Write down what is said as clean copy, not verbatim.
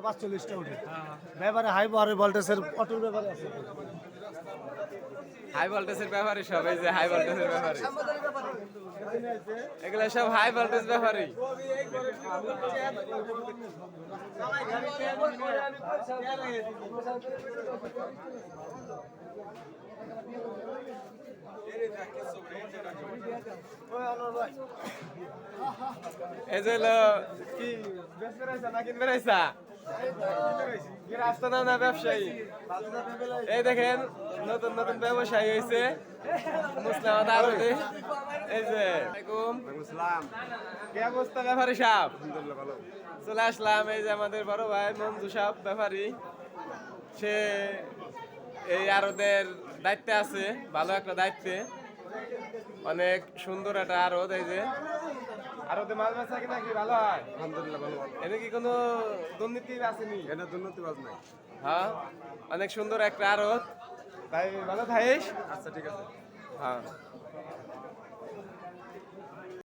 45টা উঠে ব্যাপারে হাই পাওয়ারের ভোল্টেজের অটোর ব্যাপারে আছে হাই ভোল্টেজের ব্যাপারে সব এই যে হাই ভোল্টেজের ব্যাপারে এগুলা সব হাই ভোল্টেজ ব্যাপারে এই যে হলো কি বেশ বেড়াইছা না কিন বেড়াইছা রাস্তা না ব্যবসায়ী এই দেখেন নতুন নতুন ব্যবসায়ী হয়েছে মুসলাম আরবে এই যে কি অবস্থা ব্যাপারী সাহেব চলে আসলাম এই যে আমাদের বড় ভাই মঞ্জু সাহেব ব্যাপারী সে এই আরদের দায়িত্বে আছে ভালো একটা দায়িত্বে অনেক সুন্দর একটা আরদ এই যে আরতে মাল বেচা কিনা কি ভালো হয় আলহামদুলিল্লাহ ভালো এনে কি কোনো দুর্নীতি আসেনি এটা দুর্নীতিবাজ নাই হ্যাঁ অনেক সুন্দর একটা আরত তাই ভালো থাকিস আচ্ছা ঠিক আছে হ্যাঁ